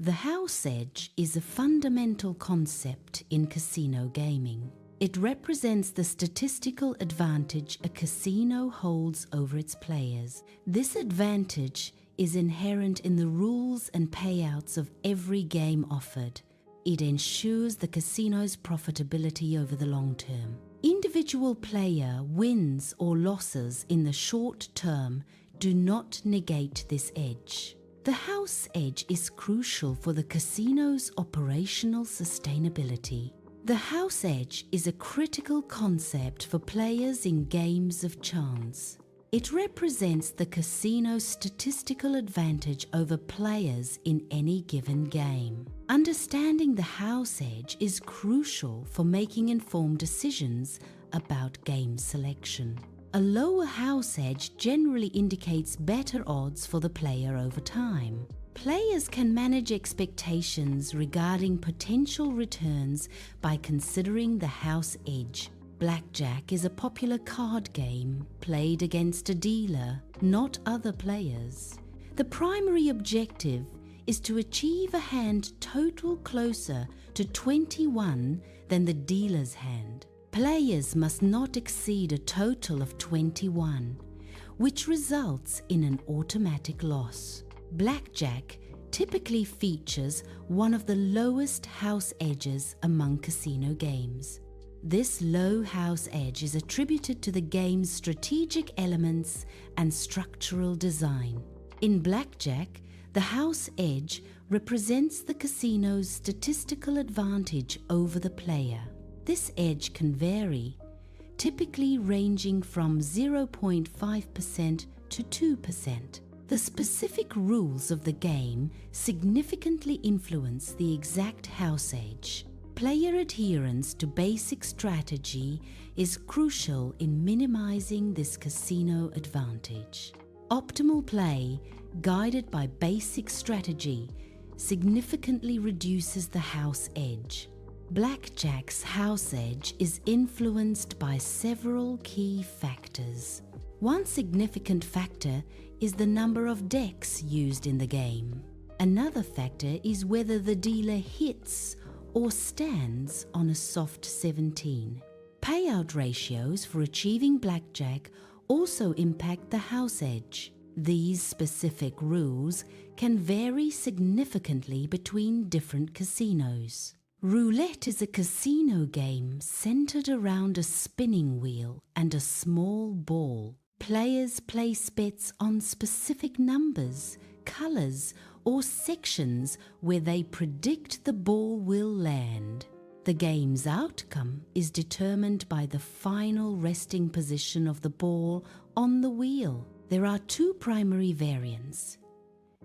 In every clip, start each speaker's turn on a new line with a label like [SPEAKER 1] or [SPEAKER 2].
[SPEAKER 1] The house edge is a fundamental concept in casino gaming. It represents the statistical advantage a casino holds over its players. This advantage is inherent in the rules and payouts of every game offered. It ensures the casino's profitability over the long term. Individual player wins or losses in the short term do not negate this edge. The house edge is crucial for the casino's operational sustainability. The house edge is a critical concept for players in games of chance. It represents the casino's statistical advantage over players in any given game. Understanding the house edge is crucial for making informed decisions about game selection. A lower house edge generally indicates better odds for the player over time. Players can manage expectations regarding potential returns by considering the house edge. Blackjack is a popular card game played against a dealer, not other players. The primary objective is to achieve a hand total closer to 21 than the dealer's hand. Players must not exceed a total of 21, which results in an automatic loss. Blackjack typically features one of the lowest house edges among casino games. This low house edge is attributed to the game's strategic elements and structural design. In Blackjack, the house edge represents the casino's statistical advantage over the player. This edge can vary, typically ranging from 0.5% to 2%. The specific rules of the game significantly influence the exact house edge. Player adherence to basic strategy is crucial in minimizing this casino advantage. Optimal play, guided by basic strategy, significantly reduces the house edge. Blackjack's house edge is influenced by several key factors. One significant factor is the number of decks used in the game. Another factor is whether the dealer hits or stands on a soft 17. Payout ratios for achieving blackjack also impact the house edge. These specific rules can vary significantly between different casinos. Roulette is a casino game centered around a spinning wheel and a small ball. Players place bets on specific numbers, colors, or sections where they predict the ball will land. The game's outcome is determined by the final resting position of the ball on the wheel. There are two primary variants: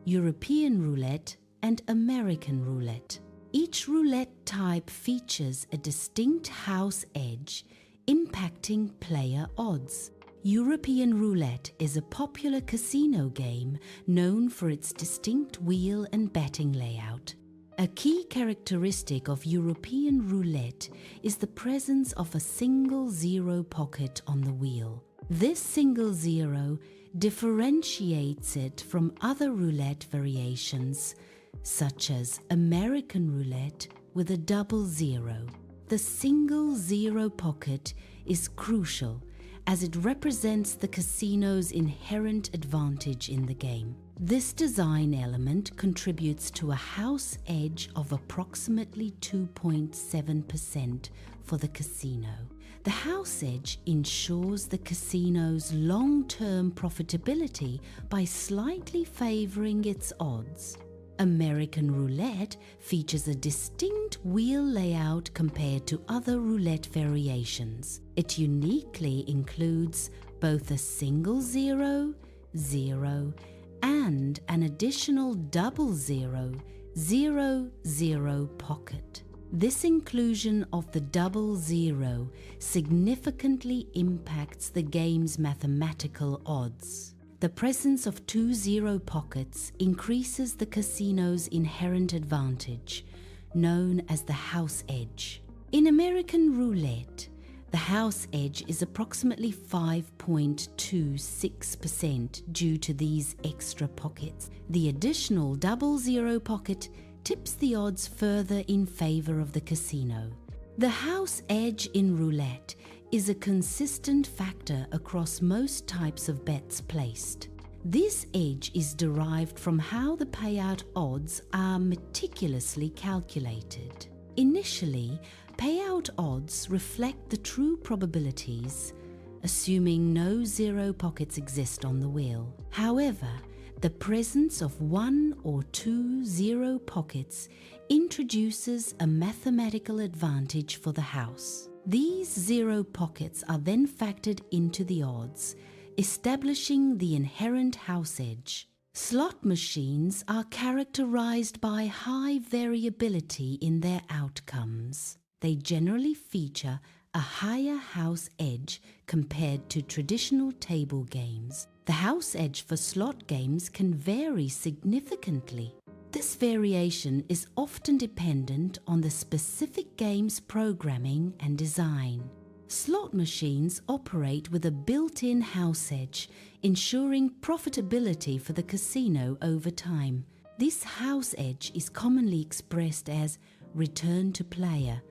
[SPEAKER 1] European roulette and American roulette. Each roulette type features a distinct house edge, impacting player odds. European roulette is a popular casino game known for its distinct wheel and betting layout. A key characteristic of European roulette is the presence of a single zero pocket on the wheel. This single zero differentiates it from other roulette variations, such as American roulette with a double zero. The single zero pocket is crucial as it represents the casino's inherent advantage in the game. This design element contributes to a house edge of approximately 2.7% for the casino. The house edge ensures the casino's long-term profitability by slightly favoring its odds. American roulette features a distinct wheel layout compared to other roulette variations. It uniquely includes both a single zero, zero, and an additional double zero, zero, zero pocket. This inclusion of the double zero significantly impacts the game's mathematical odds. The presence of two zero pockets increases the casino's inherent advantage, known as the house edge. In American roulette, the house edge is approximately 5.26% due to these extra pockets. The additional double zero pocket tips the odds further in favor of the casino. The house edge in roulette is a consistent factor across most types of bets placed. This edge is derived from how the payout odds are meticulously calculated. Initially, payout odds reflect the true probabilities, assuming no zero pockets exist on the wheel. However, the presence of one or two zero pockets introduces a mathematical advantage for the house. These zero pockets are then factored into the odds, establishing the inherent house edge. Slot machines are characterized by high variability in their outcomes. They generally feature a higher house edge compared to traditional table games. The house edge for slot games can vary significantly. This variation is often dependent on the specific game's programming and design. Slot machines operate with a built-in house edge, ensuring profitability for the casino over time. This house edge is commonly expressed as return to player,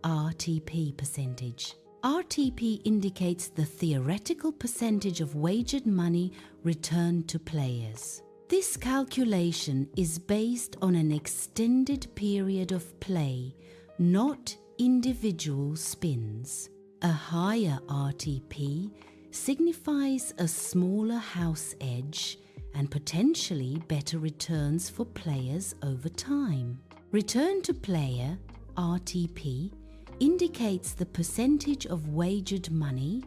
[SPEAKER 1] RTP percentage. RTP indicates the theoretical percentage of wagered money returned to players. This calculation is based on an extended period of play, not individual spins. A higher RTP signifies a smaller house edge and potentially better returns for players over time. Return to player, RTP, indicates the percentage of wagered money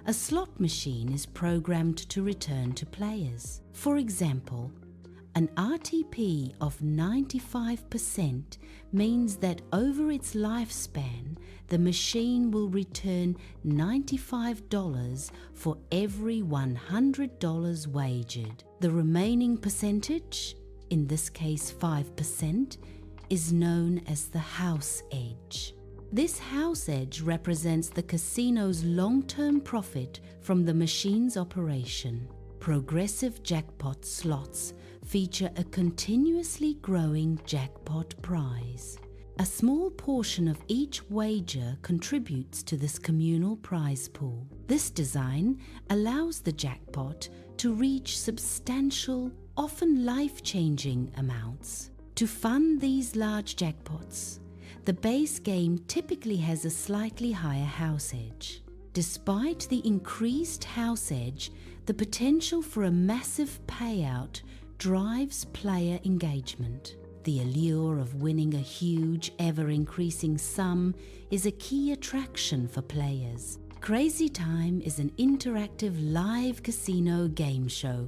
[SPEAKER 1] a slot machine is programmed to return to players. For example, an RTP of 95% means that over its lifespan, the machine will return $95 for every $100 wagered. The remaining percentage, in this case 5%, is known as the house edge. This house edge represents the casino's long-term profit from the machine's operation. Progressive jackpot slots feature a continuously growing jackpot prize. A small portion of each wager contributes to this communal prize pool. This design allows the jackpot to reach substantial, often life-changing amounts. To fund these large jackpots, the base game typically has a slightly higher house edge. Despite the increased house edge, the potential for a massive payout drives player engagement. The allure of winning a huge, ever-increasing sum is a key attraction for players. Crazy Time is an interactive live casino game show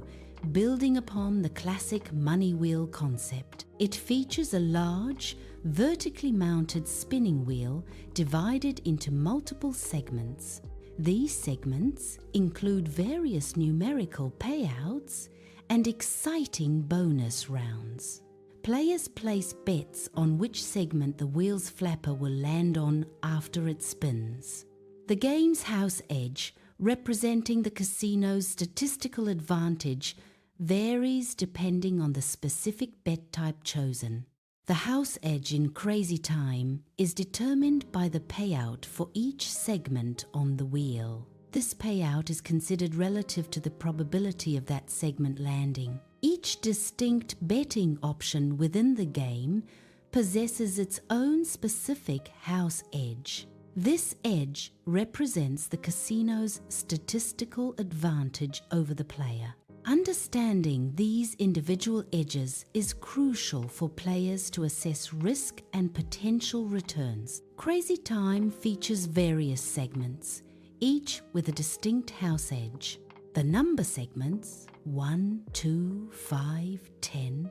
[SPEAKER 1] building upon the classic money wheel concept. It features a large, vertically mounted spinning wheel divided into multiple segments. These segments include various numerical payouts and exciting bonus rounds. Players place bets on which segment the wheel's flapper will land on after it spins. The game's house edge, representing the casino's statistical advantage, varies depending on the specific bet type chosen. The house edge in Crazy Time is determined by the payout for each segment on the wheel. This payout is considered relative to the probability of that segment landing. Each distinct betting option within the game possesses its own specific house edge. This edge represents the casino's statistical advantage over the player. Understanding these individual edges is crucial for players to assess risk and potential returns. Crazy Time features various segments, each with a distinct house edge. The number segments, 1, 2, 5, 10,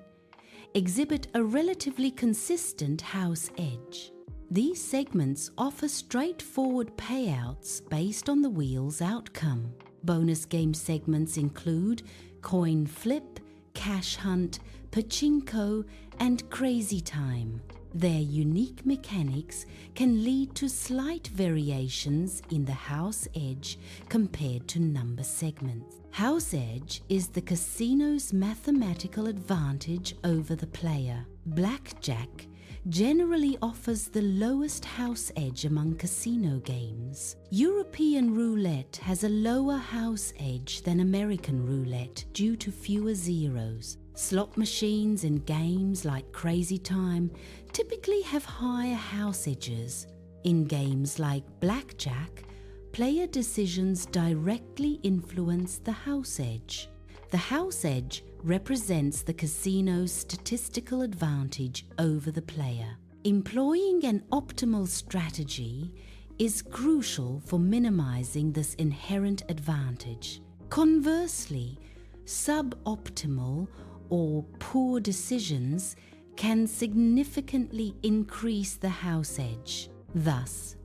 [SPEAKER 1] exhibit a relatively consistent house edge. These segments offer straightforward payouts based on the wheel's outcome. Bonus game segments include Coin Flip, Cash Hunt, Pachinko, and Crazy Time. Their unique mechanics can lead to slight variations in the house edge compared to number segments. House edge is the casino's mathematical advantage over the player. Blackjack generally offers the lowest house edge among casino games. European roulette has a lower house edge than American roulette due to fewer zeros. Slot machines in games like Crazy Time typically have higher house edges. In games like Blackjack, player decisions directly influence the house edge. The house edge represents the casino's statistical advantage over the player. Employing an optimal strategy is crucial for minimizing this inherent advantage. Conversely, suboptimal or poor decisions can significantly increase the house edge. Thus,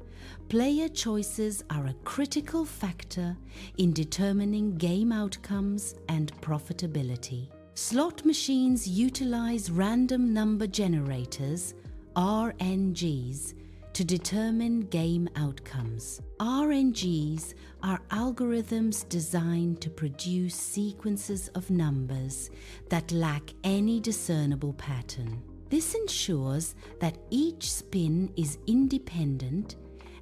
[SPEAKER 1] player choices are a critical factor in determining game outcomes and profitability. Slot machines utilize random number generators, RNGs, to determine game outcomes. RNGs are algorithms designed to produce sequences of numbers that lack any discernible pattern. This ensures that each spin is independent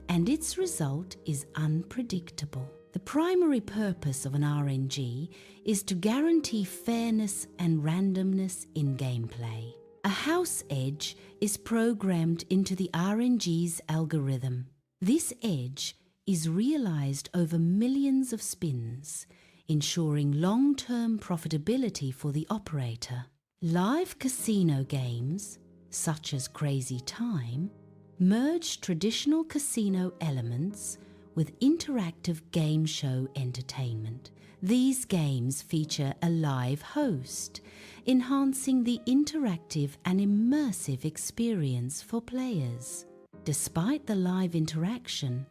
[SPEAKER 1] and its result is unpredictable. The primary purpose of an RNG is to guarantee fairness and randomness in gameplay. A house edge is programmed into the RNG's algorithm. This edge is realized over millions of spins, ensuring long-term profitability for the operator. Live casino games, such as Crazy Time, merge traditional casino elements with interactive game show entertainment. These games feature a live host, enhancing the interactive and immersive experience for players. Despite the live interaction,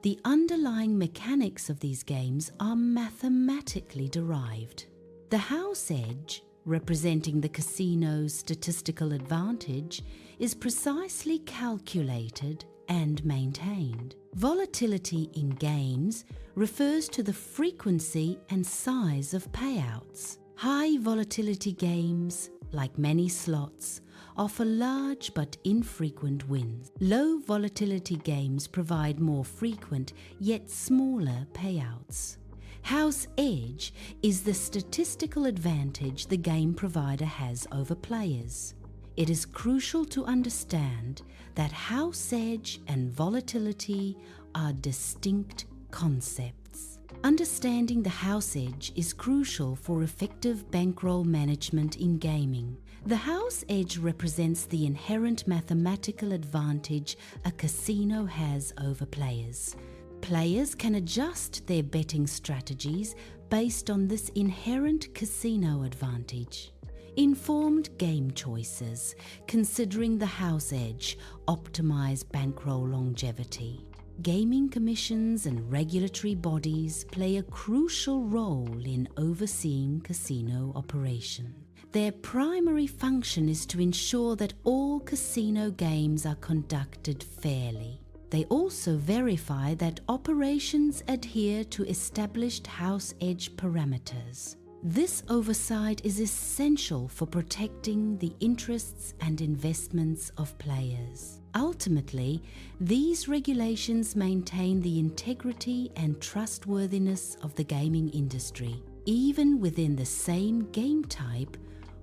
[SPEAKER 1] the underlying mechanics of these games are mathematically derived. The house edge, representing the casino's statistical advantage, is precisely calculated and maintained. Volatility in games refers to the frequency and size of payouts. High volatility games, like many slots, offer large but infrequent wins. Low volatility games provide more frequent yet smaller payouts. House edge is the statistical advantage the game provider has over players. It is crucial to understand that house edge and volatility are distinct concepts. Understanding the house edge is crucial for effective bankroll management in gaming. The house edge represents the inherent mathematical advantage a casino has over players. Players can adjust their betting strategies based on this inherent casino advantage. Informed game choices, considering the house edge, optimize bankroll longevity. Gaming commissions and regulatory bodies play a crucial role in overseeing casino operation. Their primary function is to ensure that all casino games are conducted fairly. They also verify that operations adhere to established house edge parameters. This oversight is essential for protecting the interests and investments of players. Ultimately, these regulations maintain the integrity and trustworthiness of the gaming industry. Even within the same game type,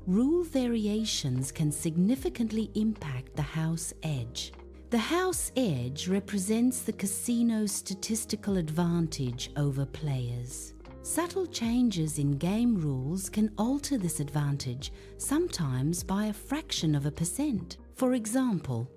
[SPEAKER 1] rule variations can significantly impact the house edge. The house edge represents the casino's statistical advantage over players. Subtle changes in game rules can alter this advantage, sometimes by a fraction of a percent. For example,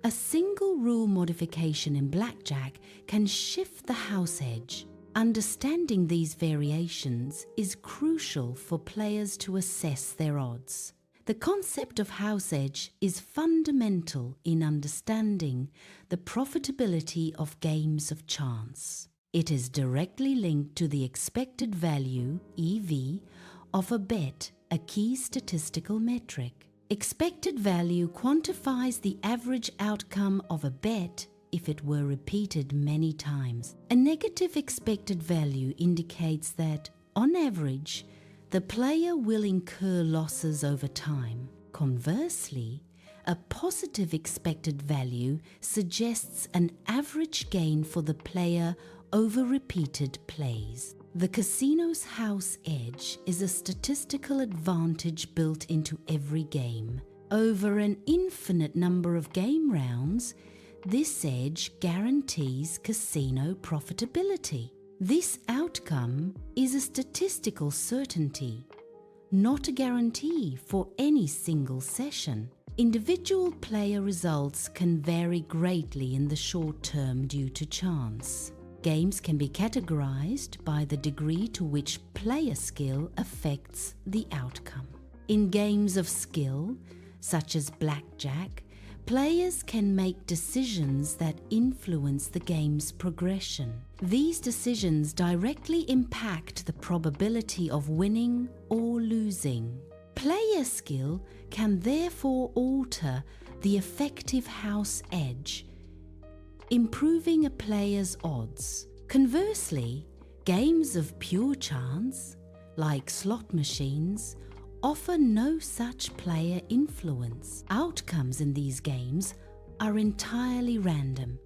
[SPEAKER 1] a single rule modification in Blackjack can shift the house edge. Understanding these variations is crucial for players to assess their odds. The concept of house edge is fundamental in understanding the profitability of games of chance. It is directly linked to the expected value, EV, of a bet, a key statistical metric. Expected value quantifies the average outcome of a bet if it were repeated many times. A negative expected value indicates that, on average, the player will incur losses over time. Conversely, a positive expected value suggests an average gain for the player over repeated plays. The casino's house edge is a statistical advantage built into every game. Over an infinite number of game rounds, this edge guarantees casino profitability. This outcome is a statistical certainty, not a guarantee for any single session. Individual player results can vary greatly in the short term due to chance. Games can be categorized by the degree to which player skill affects the outcome. In games of skill, such as Blackjack, players can make decisions that influence the game's progression. These decisions directly impact the probability of winning or losing. Player skill can therefore alter the effective house edge, improving a player's odds. Conversely, games of pure chance, like slot machines, offer no such player influence. Outcomes in these games are entirely random,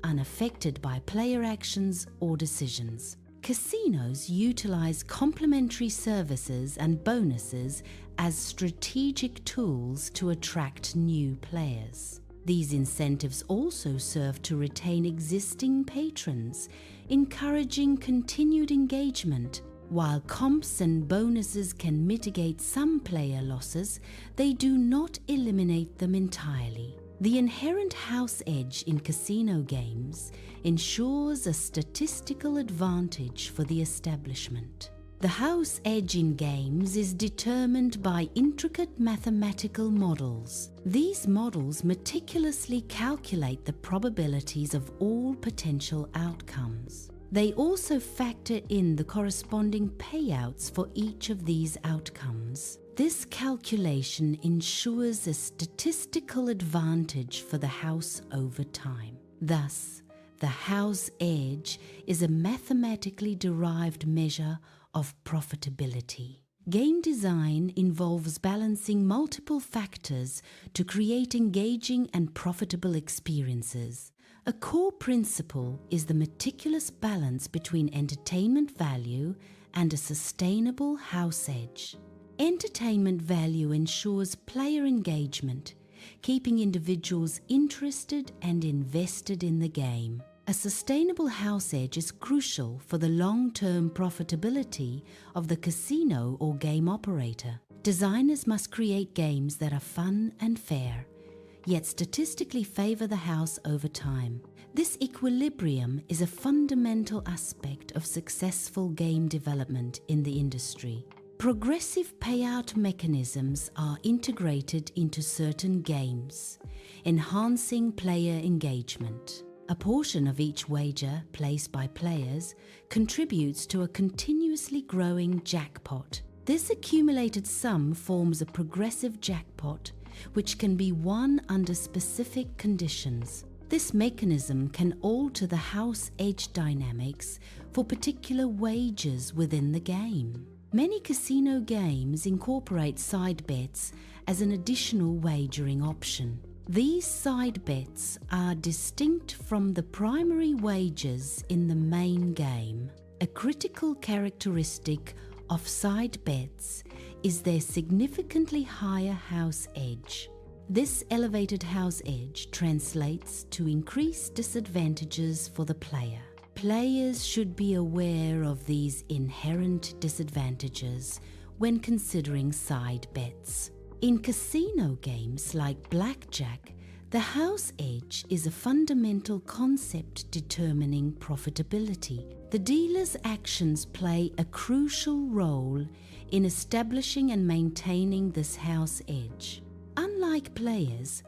[SPEAKER 1] unaffected by player actions or decisions. Casinos utilize complementary services and bonuses as strategic tools to attract new players. These incentives also serve to retain existing patrons, encouraging continued engagement. While comps and bonuses can mitigate some player losses, they do not eliminate them entirely. The inherent house edge in casino games ensures a statistical advantage for the establishment. The house edge in games is determined by intricate mathematical models. These models meticulously calculate the probabilities of all potential outcomes. They also factor in the corresponding payouts for each of these outcomes. This calculation ensures a statistical advantage for the house over time. Thus, the house edge is a mathematically derived measure of profitability. Game design involves balancing multiple factors to create engaging and profitable experiences. A core principle is the meticulous balance between entertainment value and a sustainable house edge. Entertainment value ensures player engagement, keeping individuals interested and invested in the game. A sustainable house edge is crucial for the long-term profitability of the casino or game operator. Designers must create games that are fun and fair, yet statistically favor the house over time. This equilibrium is a fundamental aspect of successful game development in the industry. Progressive payout mechanisms are integrated into certain games, enhancing player engagement. A portion of each wager placed by players contributes to a continuously growing jackpot. This accumulated sum forms a progressive jackpot, which can be won under specific conditions. This mechanism can alter the house edge dynamics for particular wagers within the game. Many casino games incorporate side bets as an additional wagering option. These side bets are distinct from the primary wagers in the main game. A critical characteristic of side bets is their significantly higher house edge. This elevated house edge translates to increased disadvantages for the player. Players should be aware of these inherent disadvantages when considering side bets. In casino games like Blackjack, the house edge is a fundamental concept determining profitability. The dealer's actions play a crucial role in establishing and maintaining this house edge. Unlike players,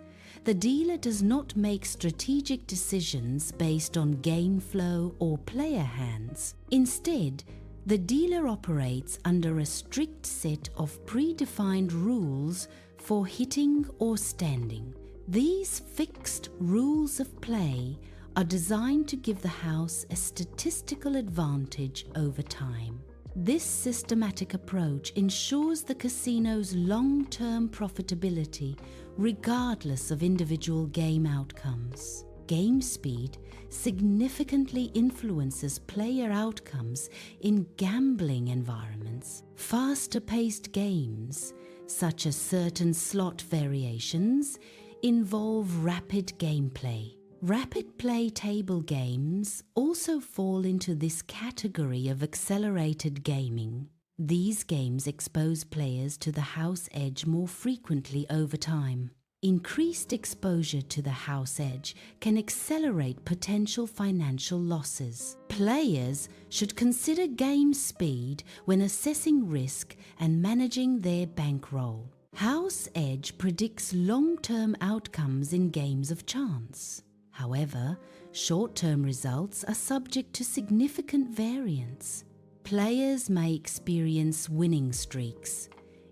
[SPEAKER 1] the dealer does not make strategic decisions based on game flow or player hands. Instead, the dealer operates under a strict set of predefined rules for hitting or standing. These fixed rules of play are designed to give the house a statistical advantage over time. This systematic approach ensures the casino's long-term profitability regardless of individual game outcomes. Game speed significantly influences player outcomes in gambling environments. Faster-paced games, such as certain slot variations, involve rapid gameplay. Rapid play table games also fall into this category of accelerated gaming. These games expose players to the house edge more frequently over time. Increased exposure to the house edge can accelerate potential financial losses. Players should consider game speed when assessing risk and managing their bankroll. House edge predicts long-term outcomes in games of chance. However, short-term results are subject to significant variance. Players may experience winning streaks,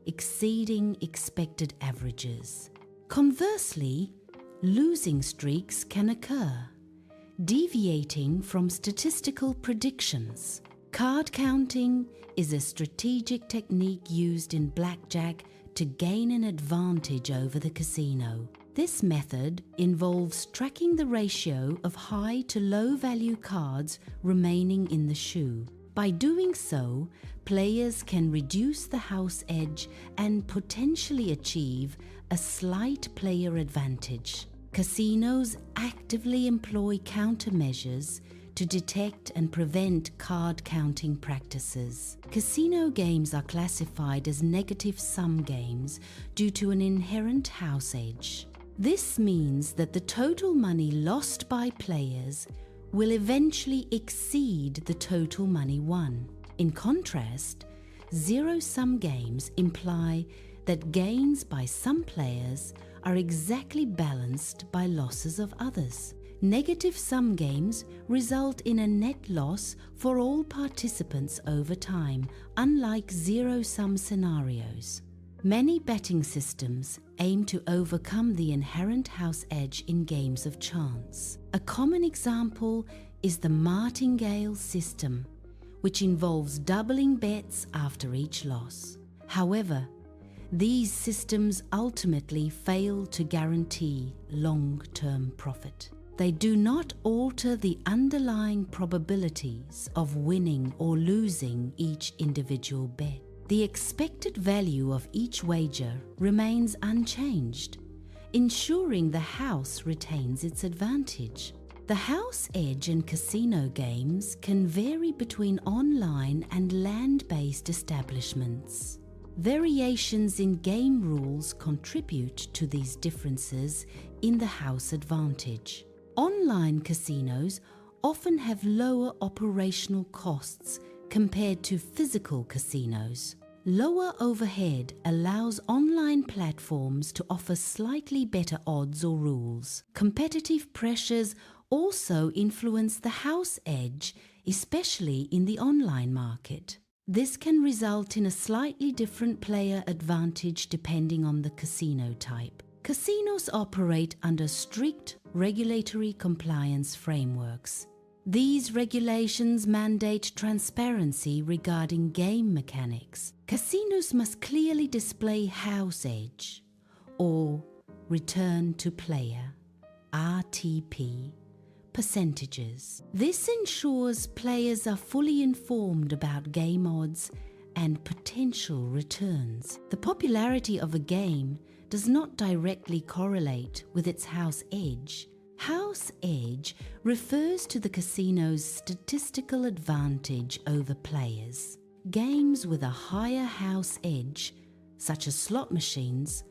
[SPEAKER 1] exceeding expected averages. Conversely, losing streaks can occur, deviating from statistical predictions. Card counting is a strategic technique used in blackjack to gain an advantage over the casino. This method involves tracking the ratio of high to low value cards remaining in the shoe. By doing so, players can reduce the house edge and potentially achieve a slight player advantage. Casinos actively employ countermeasures to detect and prevent card counting practices. Casino games are classified as negative sum games due to an inherent house edge. This means that the total money lost by players will eventually exceed the total money won. In contrast, zero-sum games imply that gains by some players are exactly balanced by losses of others. Negative-sum games result in a net loss for all participants over time, unlike zero-sum scenarios. Many betting systems aim to overcome the inherent house edge in games of chance. A common example is the martingale system, which involves doubling bets after each loss. However, these systems ultimately fail to guarantee long-term profit. They do not alter the underlying probabilities of winning or losing each individual bet. The expected value of each wager remains unchanged, ensuring the house retains its advantage. The house edge in casino games can vary between online and land-based establishments. Variations in game rules contribute to these differences in the house advantage. Online casinos often have lower operational costs compared to physical casinos. Lower overhead allows online platforms to offer slightly better odds or rules. Competitive pressures also influence the house edge, especially in the online market. This can result in a slightly different player advantage depending on the casino type. Casinos operate under strict regulatory compliance frameworks. These regulations mandate transparency regarding game mechanics. Casinos must clearly display house edge or return to player (RTP) percentages. This ensures players are fully informed about game odds and potential returns. The popularity of a game does not directly correlate with its house edge. House edge refers to the casino's statistical advantage over players. Games with a higher house edge, such as slot machines,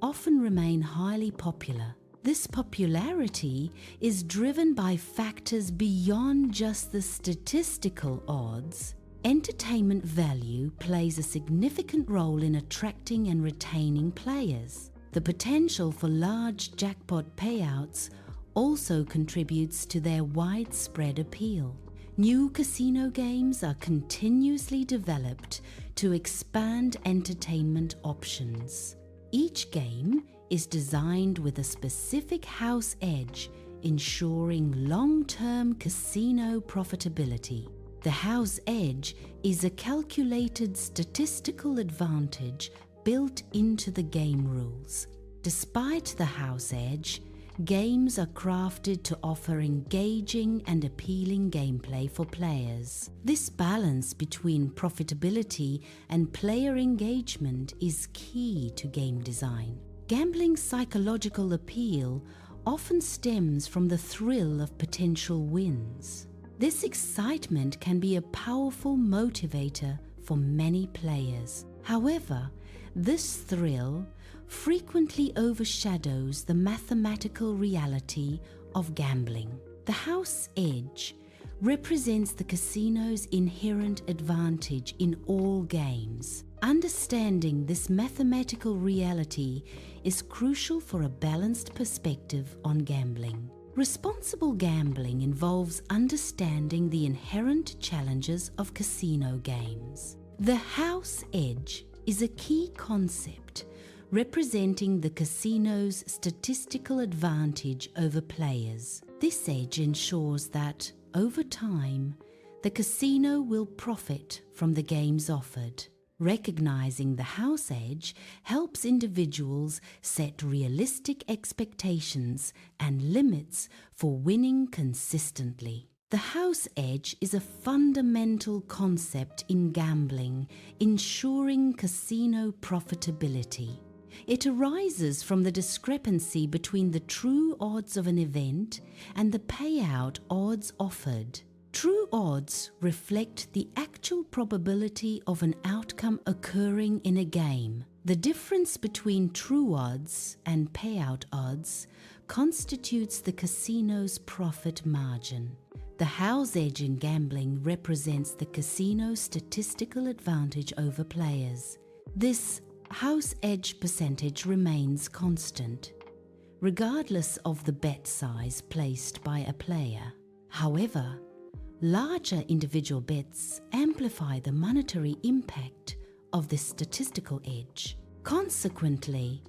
[SPEAKER 1] often remain highly popular. This popularity is driven by factors beyond just the statistical odds. Entertainment value plays a significant role in attracting and retaining players. The potential for large jackpot payouts also contributes to their widespread appeal. New casino games are continuously developed to expand entertainment options. Each game is designed with a specific house edge, ensuring long-term casino profitability. The house edge is a calculated statistical advantage built into the game rules. Despite the house edge, games are crafted to offer engaging and appealing gameplay for players. This balance between profitability and player engagement is key to game design. Gambling's psychological appeal often stems from the thrill of potential wins. This excitement can be a powerful motivator for many players. However, this thrill frequently overshadows the mathematical reality of gambling. The house edge represents the casino's inherent advantage in all games. Understanding this mathematical reality is crucial for a balanced perspective on gambling. Responsible gambling involves understanding the inherent challenges of casino games. The house edge is a key concept representing the casino's statistical advantage over players. This edge ensures that, over time, the casino will profit from the games offered. Recognizing the house edge helps individuals set realistic expectations and limits for winning consistently. The house edge is a fundamental concept in gambling, ensuring casino profitability. It arises from the discrepancy between the true odds of an event and the payout odds offered. True odds reflect the actual probability of an outcome occurring in a game. The difference between true odds and payout odds constitutes the casino's profit margin. The house edge in gambling represents the casino's statistical advantage over players. This house edge percentage remains constant, regardless of the bet size placed by a player. However, larger individual bets amplify the monetary impact of this statistical edge. Consequently,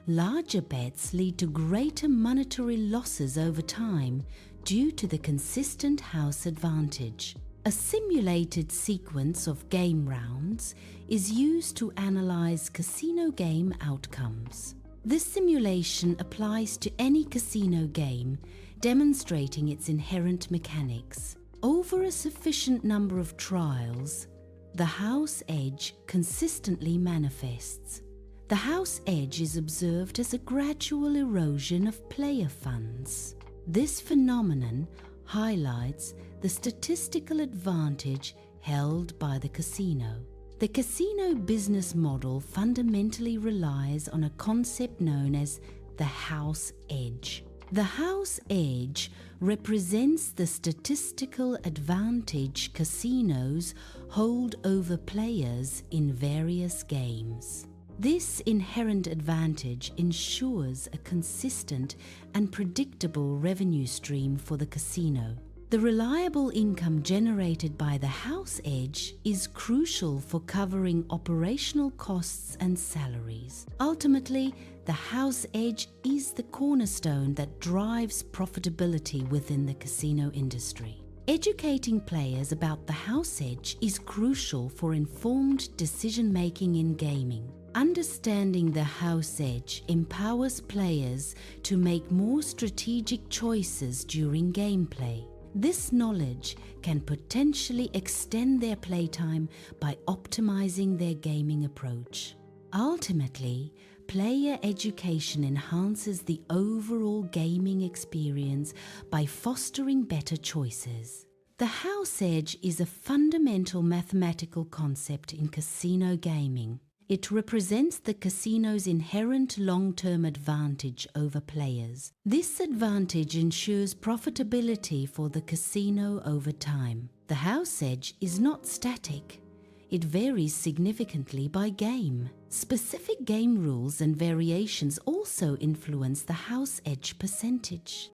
[SPEAKER 1] larger bets lead to greater monetary losses over time due to the consistent house advantage. A simulated sequence of game rounds is used to analyze casino game outcomes. This simulation applies to any casino game, demonstrating its inherent mechanics. Over a sufficient number of trials, the house edge consistently manifests. The house edge is observed as a gradual erosion of player funds. This phenomenon highlights the statistical advantage held by the casino. The casino business model fundamentally relies on a concept known as the house edge. The house edge represents the statistical advantage casinos hold over players in various games. This inherent advantage ensures a consistent and predictable revenue stream for the casino. The reliable income generated by the house edge is crucial for covering operational costs and salaries. Ultimately, the house edge is the cornerstone that drives profitability within the casino industry. Educating players about the house edge is crucial for informed decision-making in gaming. Understanding the house edge empowers players to make more strategic choices during gameplay. This knowledge can potentially extend their playtime by optimizing their gaming approach. Ultimately, player education enhances the overall gaming experience by fostering better choices. The house edge is a fundamental mathematical concept in casino gaming. It represents the casino's inherent long-term advantage over players. This advantage ensures profitability for the casino over time. The house edge is not static. It varies significantly by game. Specific game rules and variations also influence the house edge percentage.